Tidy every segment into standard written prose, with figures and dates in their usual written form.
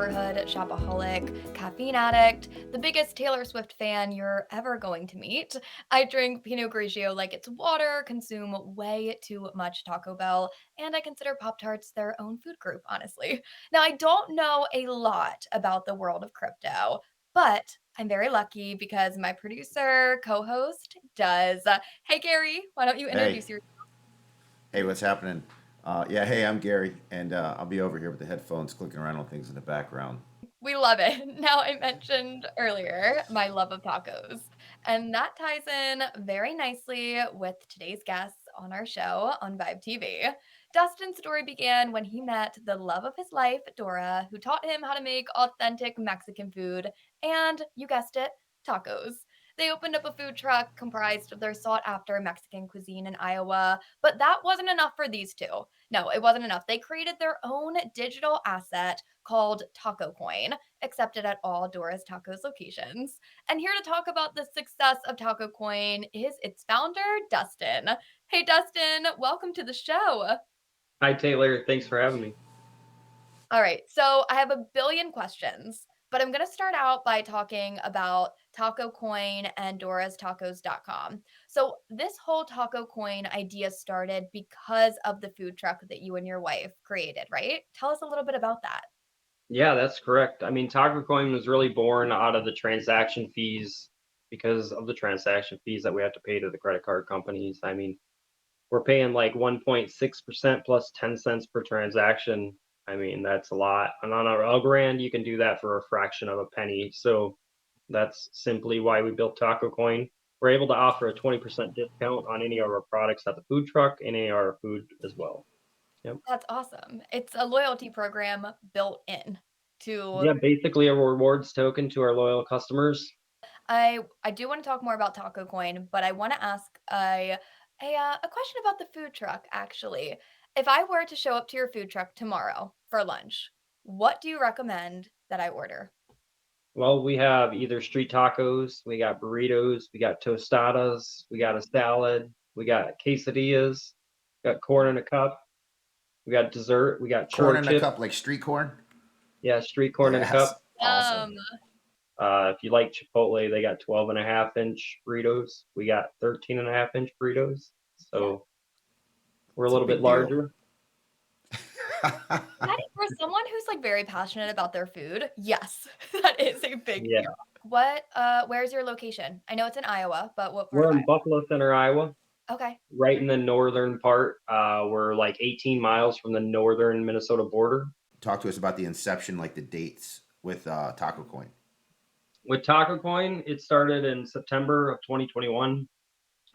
neighborhood shopaholic, caffeine addict, the biggest Taylor Swift fan you're ever going to meet. I drink Pinot Grigio like it's water, consume way too much Taco Bell, and I consider Pop Tarts their own food group, honestly. Now, I don't know a lot about the world of crypto, but I'm very lucky because my producer, co host, does. Hey, Gary, why don't you Hey, introduce yourself? hey, what's happening? Yeah, hey, I'm Gary, and I'll be over here with the headphones clicking around on things in the background. We love it. Now, I mentioned earlier my love of tacos, and that ties in very nicely with today's guests on our show on VTV. Dustin's story began when he met the love of his life, Dora, who taught him how to make authentic Mexican food and, you guessed it, tacos. They opened up a food truck comprised of their sought after Mexican cuisine in Iowa, but that wasn't enough for these two. No, it wasn't enough. They created their own digital asset called tacocoin, accepted at all Dora's Tacos locations. And here to talk about the success of tacocoin is its founder, Dustin. Hey, Dustin, welcome to the show. Hi, Taylor. Thanks for having me. All right, so I have a billion questions, but I'm going to start out by talking about Taco Coin and dorastacos.com. So, this whole Taco Coin idea started because of the food truck that you and your wife created, right? Tell us a little bit about that. Yeah, that's correct. I mean, tacocoin was really born out of the transaction fees because of the transaction fees that we have to pay to the credit card companies. I mean, we're paying like 1.6% plus 10 cents per transaction. I mean, that's a lot. And on our Elgrand, you can do that for a fraction of a penny. So that's simply why we built tacocoin. We're able to offer a 20% discount on any of our products at the food truck and any of our food as well. Yep. That's awesome. It's a loyalty program built in to Yeah, basically a rewards token to our loyal customers. I do want to talk more about Taco Coin, but I want to ask a question about the food truck actually. If I were to show up to your food truck tomorrow for lunch, what do you recommend that I order? Well, we have either street tacos, we got burritos, we got tostadas, we got a salad, we got quesadillas, got corn in a cup, we got dessert, we got Corn churro in a chips. cup, like street corn. Yeah, street corn in a Yes, cup. awesome. Um, If you like Chipotle, they got 12.5 inch burritos. We got 13.5 inch burritos. yeah. So we're a It's a little bit big deal. larger. That is for someone who's like very passionate about their food. Yes, that is a big Yeah. deal. Where's your location? I know it's in Iowa, but what part We're of in Buffalo Center, Iowa, Iowa? Okay. right in the northern part. We're like 18 miles from the northern Minnesota border. Talk to us about the inception, like the dates with Taco Coin. With Taco Coin, it started in September of 2021.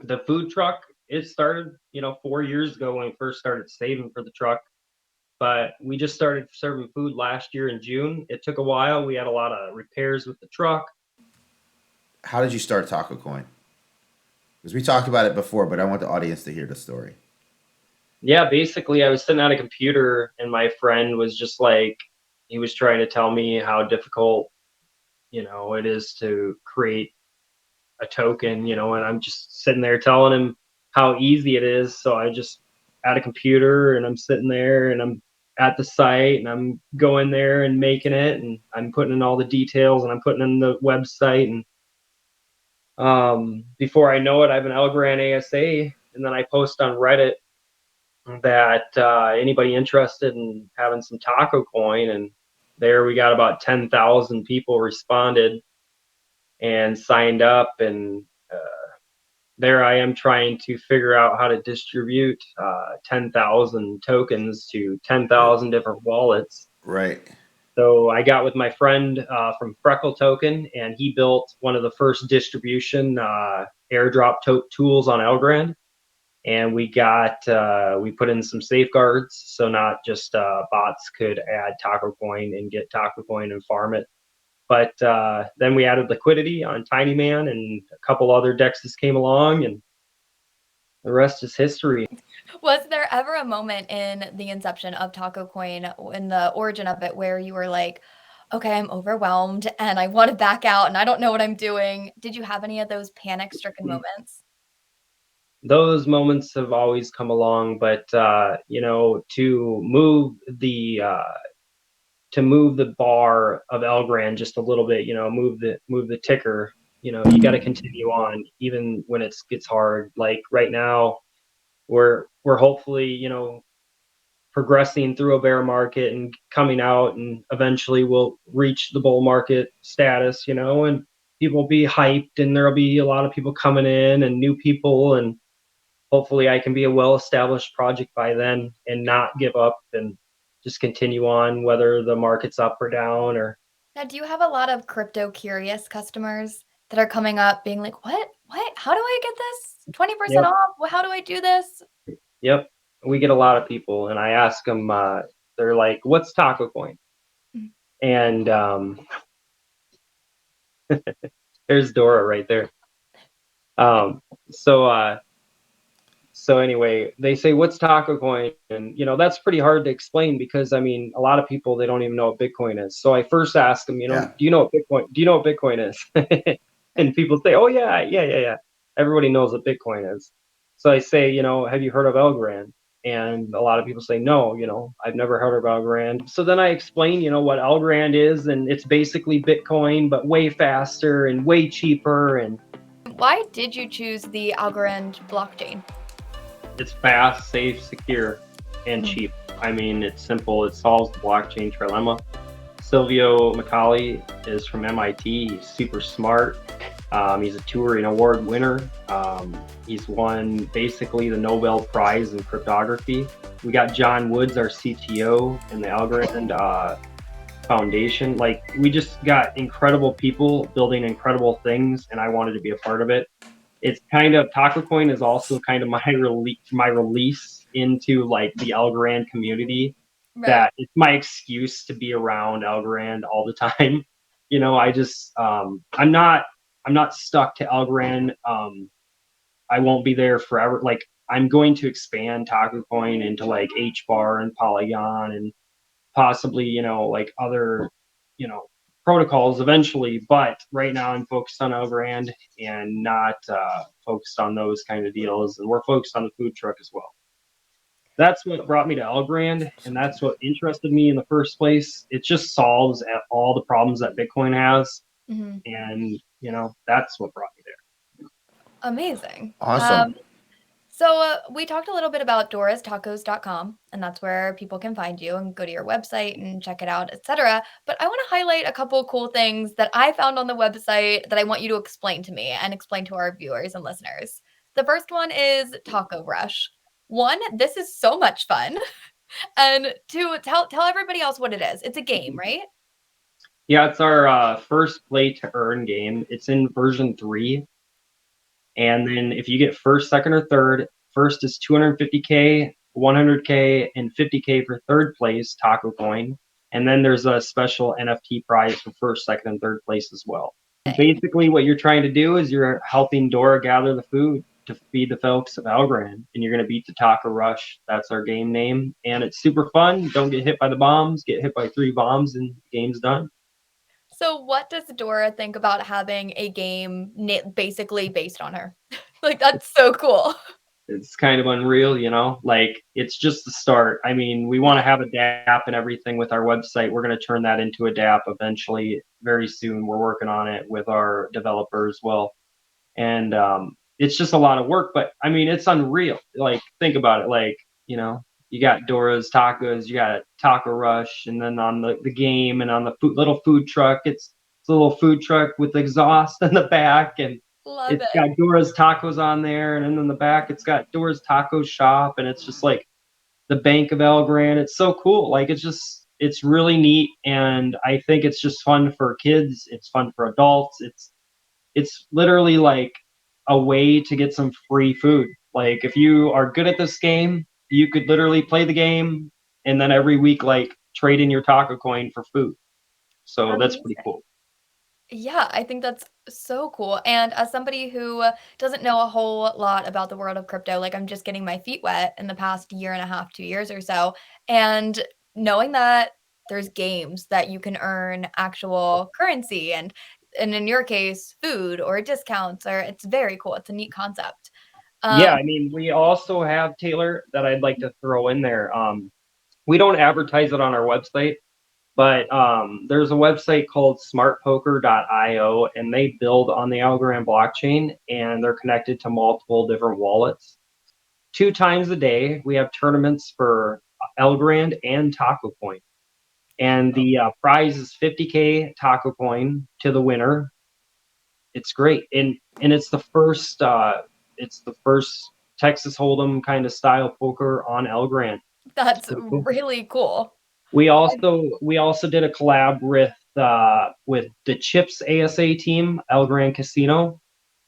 The food truck, it started, 4 years ago when we first started saving for the truck. But we just started serving food last year in June. It took a while. We had a lot of repairs with the truck. How did you start Taco Coin? Because we talked about it before, but I want the audience to hear the story. Yeah, basically, I was sitting at a computer and my friend was just like, he was trying to tell me how difficult, it is to create a token, and I'm just sitting there telling him how easy it is. So I just at a computer and I'm sitting there and I'm at the site and I'm going there and making it and I'm putting in all the details and I'm putting in the website and before I know it, I have an Elgrand ASA and then I post on Reddit that anybody interested in having some taco coin and there we got about 10,000 people responded and signed up and uh, there I am trying to figure out how to distribute 10,000 tokens to R- 10,000 different wallets. Right. So I got with my friend from Freckle Token, and he built one of the first distribution airdrop tools on Elgrand. And we put in some safeguards so not just bots could add Taco Coin and get Taco Coin and farm it. But then we added liquidity on Tiny Man, and a couple other dexes came along, and the rest is history. Was there ever a moment in the inception of Taco Coin, in the origin of it, where you were like, okay, I'm overwhelmed and I want to back out and I don't know what I'm doing? Did you have any of those panic stricken moments? Those moments have always come along, but to move to move the bar of Elgrand just a little bit, move the ticker. You got to continue on even when it gets hard. Like right now, we're hopefully, progressing through a bear market and coming out, and eventually we'll reach the bull market status, and people will be hyped, and there'll be a lot of people coming in and new people, and hopefully I can be a well-established project by then and not give up and just continue on whether the market's up or down or Now, do you have a lot of crypto curious customers that are coming up being like, "What? What? How do I get this? 20% yep, off? Well, how do I do this?" yep. We get a lot of people, and I ask them, they're like, "What's taco coin?" Mhm. And there's Dora right there. Um, so So anyway, they say, "What's taco coin?" And that's pretty hard to explain because I mean, a lot of people they don't even know what Bitcoin is. So I first ask them, Yeah. "Do you know what Bitcoin? Do you know what Bitcoin is?" Right. And people say, "Oh yeah, yeah, yeah, yeah." Everybody knows what Bitcoin is. So I say, "Have you heard of Elgrand?" And a lot of people say, "No, I've never heard of Elgrand." So then I explain, what Elgrand is, and it's basically Bitcoin, but way faster and way cheaper, and Why did you choose the Algorand blockchain? it's fast, safe, secure, and Mhm. cheap. I mean, it's simple. It solves the blockchain trilemma. Silvio Macaulay is from MIT. He's super smart. He's a Turing Award winner. He's won basically the Nobel Prize in cryptography. We got John Woods, our CTO, in the Algorand Foundation. Like, we just got incredible people building incredible things, and I wanted to be a part of it. It's kind of Taco Coin is also kind of my release into like the Elgrand community. Right. That it's my excuse to be around Elgrand all the time. I just I'm not stuck to Elgrand. I won't be there forever. Like I'm going to expand Taco Coin into like H bar and Polygon and possibly like other you know protocols eventually, but right now I'm focused on Elgrand and not focused on those kind of deals, and we're focused on the food truck as well. That's what brought me to Elgrand, and that's what interested me in the first place. It just solves all the problems that Bitcoin has, Mhm. and that's what brought me there. Amazing. Awesome. So we talked a little bit about dorastacos.com, and that's where people can find you and go to your website and check it out, etc. But I want to highlight a couple cool things that I found on the website that I want you to explain to me and explain to our viewers and listeners. The first one is Taco Rush. One, this is so much fun. And two, tell everybody else what it is. It's a game, right? Yeah, it's our first play to earn game. It's in version 3. And then if you get first, second, or third, first is 250K, 100K, and 50K for third place, Taco Coin. And then there's a special NFT prize for first, second, and third place as well. Basically, what you're trying to do is you're helping Dora gather the food to feed the folks of Algorand, and you're going to beat the Taco Rush. That's our game name, and it's super fun. Don't get hit by the bombs. Get hit by 3 bombs, and the game's done. So what does Dora think about having a game basically based on her? Like, that's so cool. It's kind of unreal, like it's just the start. I mean, we want to Yeah. have a DApp and everything with our website. We're going to turn that into a DApp eventually, very soon. We're working on it with our developers. Well, and it's just a lot of work, but I mean, it's unreal. Like, think about it. Like, you got Dora's Tacos, you got Taco Rush, and then on the game and on the little food truck, it's a little food truck with exhaust in the back, and Love it's it. got Dora's Tacos on there, and then in the back, it's got Dora's Taco Shop, and it's just like the Bank of El Gran. It's so cool. Like, it's really neat, and I think it's just fun for kids. It's fun for adults. It's literally like a way to get some free food. Like if you are good at this game, you could literally play the game and then every week like trade in your taco coin for food. So that's pretty Amazing. cool. Yeah, I think that's so cool. And as somebody who doesn't know a whole lot about the world of crypto, like I'm just getting my feet wet in the past year and a half, 2 years or so. And knowing that there's games that you can earn actual currency and in your case, food or discounts, or it's very cool. It's a neat concept. Yeah, Um, I mean, we also have Taylor that I'd like to throw in there. We don't advertise it on our website, But there's a website called smartpoker.io, and they build on the Algorand blockchain, and they're connected to multiple different wallets. 2 times a day, we have tournaments for Algorand and tacocoin. And the prize is 50K tacocoin to the winner. It's great, and it's the first Texas Hold'em kind of style poker on Algorand. That's Pretty cool. really cool. We also did a collab with the Chips ASA team, Algorand Casino.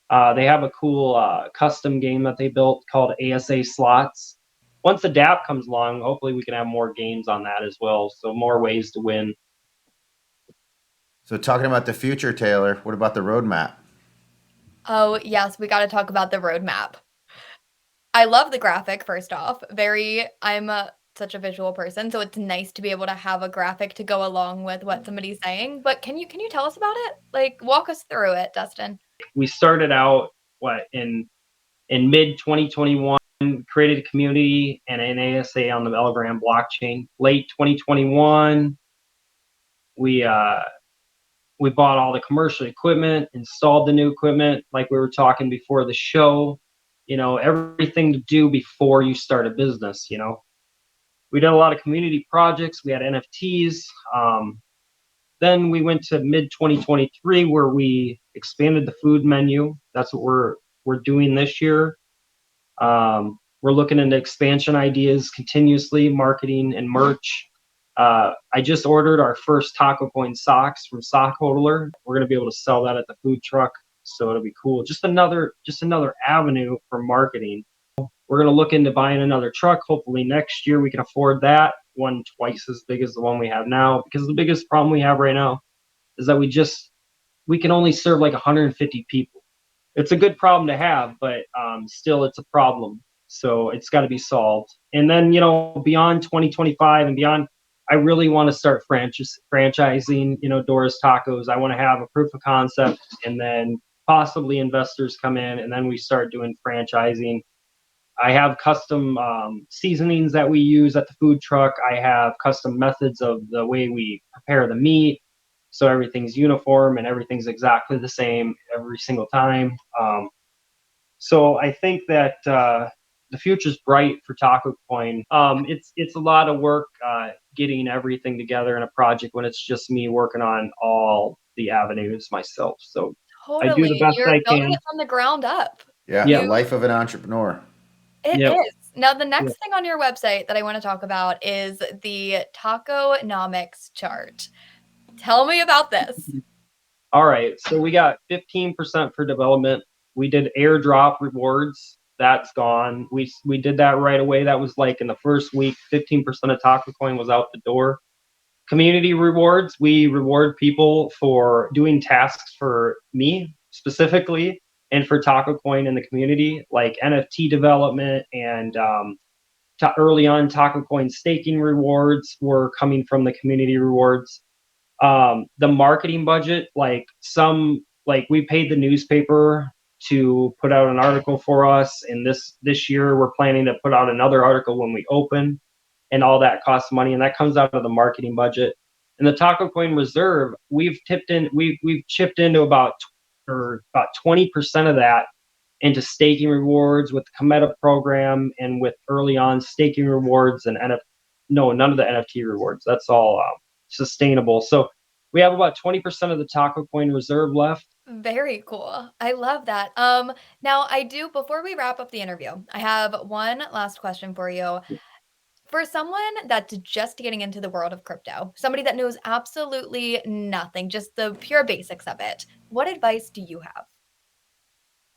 They have a cool custom game that they built called ASA Slots. Once the DApp comes along, hopefully we can have more games on that as well. So more ways to win. So talking about the future, Taylor, what about the roadmap? Oh, yes, we got to talk about the roadmap. I love the graphic, first off. I'm such a visual person, so it's nice to be able to have a graphic to go along with what somebody's saying. But can you tell us about it? Like, walk us through it, Dustin. We started out in mid 2021, created a community and an ASA on the Algorand blockchain. Late 2021, we bought all the commercial equipment, installed the new equipment, like we were talking before the show. Everything to do before you start a business. We did a lot of community projects. We had NFTs. Then we went to mid 2023 where we expanded the food menu. That's what we're doing this year. We're looking into expansion ideas continuously, marketing and merch. I just ordered our first tacocoin socks from Sock Hodler. We're gonna be able to sell that at the food truck, so it'll be cool. Just another avenue for marketing. We're gonna look into buying another truck. Hopefully next year we can afford that one twice as big as the one we have now. Because the biggest problem we have right now is that we can only serve like 150 people. It's a good problem to have, but still it's a problem. So it's got to be solved. And then, beyond 2025 and beyond, I really want to start franchising, Dora's Tacos. I want to have a proof of concept and then possibly investors come in and then we start doing franchising. I have custom seasonings that we use at the food truck. I have custom methods of the way we prepare the meat. So everything's uniform and everything's exactly the same every single time. So I think that the future's bright for tacocoin. It's a lot of work getting everything together in a project when it's just me working on all the avenues myself. So I do the Totally. best You're I building can. it from the ground up. Yeah, the Yep. life of an entrepreneur. It Yep. is. Now, the Yep. next thing on your website that I want to talk about is the taconomics chart. Tell me about this. All right, so we got 15% for development. We did airdrop rewards. That's gone. We did that right away. That was like in the first week, 15% of tacocoin was out the door. Community rewards, we reward people for doing tasks for me specifically and for tacocoin in the community, like NFT development and early on tacocoin staking rewards were coming from the community rewards. The marketing budget, like we paid the newspaper to put out an article for us, and this year we're planning to put out another article when we open, and all that costs money, and that comes out of the marketing budget. And the tacocoin reserve, we've chipped into about 20% of that into staking rewards with the Cometa program and with early on staking rewards and none of the NFT rewards. That's all sustainable. So we have about 20% of the tacocoin reserve left. Very cool. I love that. Now before we wrap up the interview, I have one last question for you. For someone that's just getting into the world of crypto, somebody that knows absolutely nothing, just the pure basics of it, what advice do you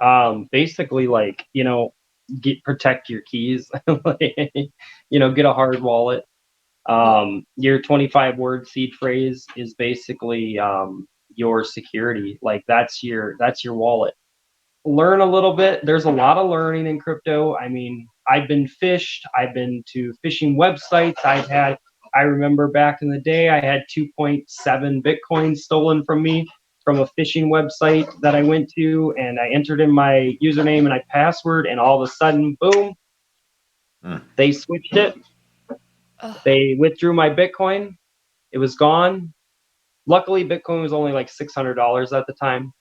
have? Basically, like, protect your keys. Like, get a hard wallet. Your 25 word seed phrase is basically your security. Like that's your wallet. Learn a little bit. There's a lot of learning in crypto. I mean, I've been fished. I've been to phishing websites. I remember back in the day, I had 2.7 Bitcoin stolen from me from a phishing website that I went to, and I entered in my username and my password, and all of a sudden, boom, Hmm. they switched it. Ugh, They withdrew my Bitcoin. it was gone. Luckily, Bitcoin was only like $600 at the time.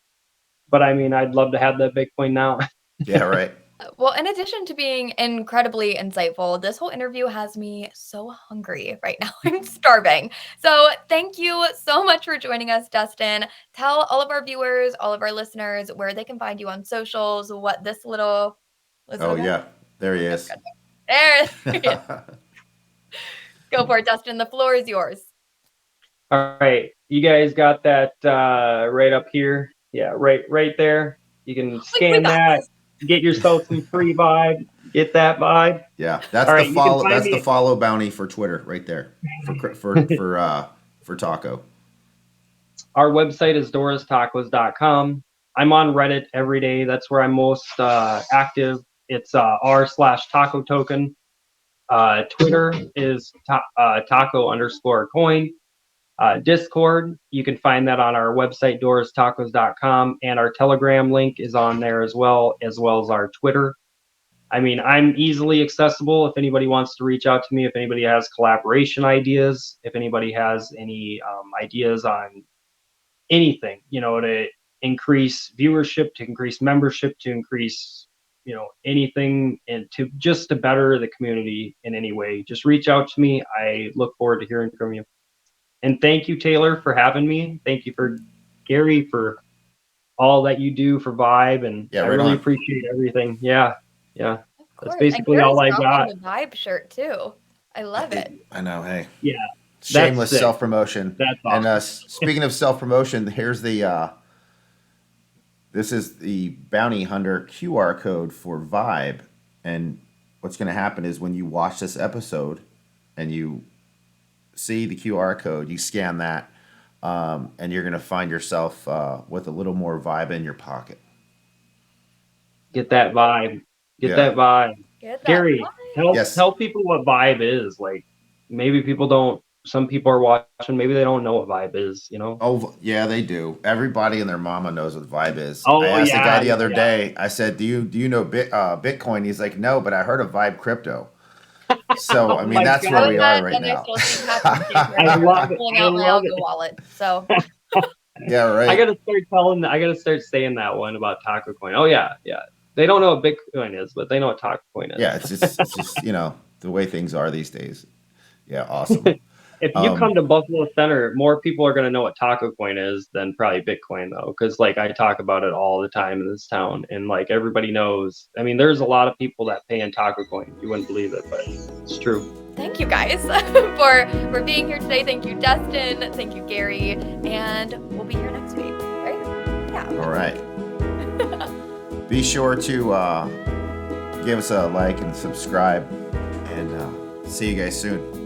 But I mean, I'd love to have that Bitcoin now. Yeah, right. Well, in addition to being incredibly insightful, this whole interview has me so hungry right now. I'm starving. So, thank you so much for joining us, Dustin. Tell all of our viewers, all of our listeners where they can find you on socials, what this little is it Oh, okay? yeah. There he Okay, is. good. There he is. Go for it, Dustin. The floor is yours. All right, you guys got that right up here. Yeah, right there. You can We scan got that, this. get yourself some free vibe, get that vibe. Yeah, All right, you can find that's the me. follow bounty for Twitter right there for Taco. Our website is dorastacos.com. I'm on Reddit every day. That's where I'm most active. It's r/tacotoken. Twitter is taco_coin. Discord, you can find that on our website, dorastacos.com, and our Telegram link is on there as well as our Twitter. I mean, I'm easily accessible if anybody wants to reach out to me, if anybody has collaboration ideas, if anybody has any ideas on anything, to increase viewership, to increase membership, to increase, anything, and to better the community in any way. Just reach out to me. I look forward to hearing from you. And thank you, Taylor, for having me. Thank you for Gary for all that you do for Vibe, and Yeah, I right really on. appreciate everything. Yeah. Of That's course. And basically all Gary's I rocking got. the Vibe shirt too. I love it. I know. Hey, Yeah, that's shameless sick. self promotion. That's And awesome. speaking of self promotion, here's the this is the bounty hunter QR code for Vibe. And what's going to happen is when you watch this episode and you see the QR code, you scan that, and you're going to find yourself with a little more Vibe in your pocket. Get that vibe. Get Yeah. that vibe. Get that Gary, Vibe. tell Yes. people what Vibe is. Like, maybe people don't. Some people are watching. Maybe they don't know what Vibe is. Oh, yeah, they do. Everybody and their mama knows what Vibe is. I Oh asked a guy yeah, the yeah, other yeah. day. I said, "Do you know Bitcoin?" He's like, "No, but I heard of Vibe crypto." So, I Oh mean, my that's where Go we god, are ahead, right and I now. still see Patrick's I gamer shirt. love I'm it. pulling I out my love Algo it. wallet. So Yeah, I right. gotta start I gotta start saying that one about Taco Coin. Oh yeah, yeah. They don't know what Bitcoin is, but they know what Taco Coin Yeah, is. it's just the way things are these days. Yeah, awesome. If you Um, come to Buffalo Center, more people are gonna know what Taco Coin is than probably Bitcoin though, because like I talk about it all the time in this town, and like everybody knows. I mean, there's a lot of people that pay in Taco Coin. You wouldn't believe it, but it's true. thank you guys for being here today. Thank you, Dustin. Thank you, Gary. And we'll be here next week, right? Yeah. all right. Be sure to give us a like and subscribe, and see you guys soon.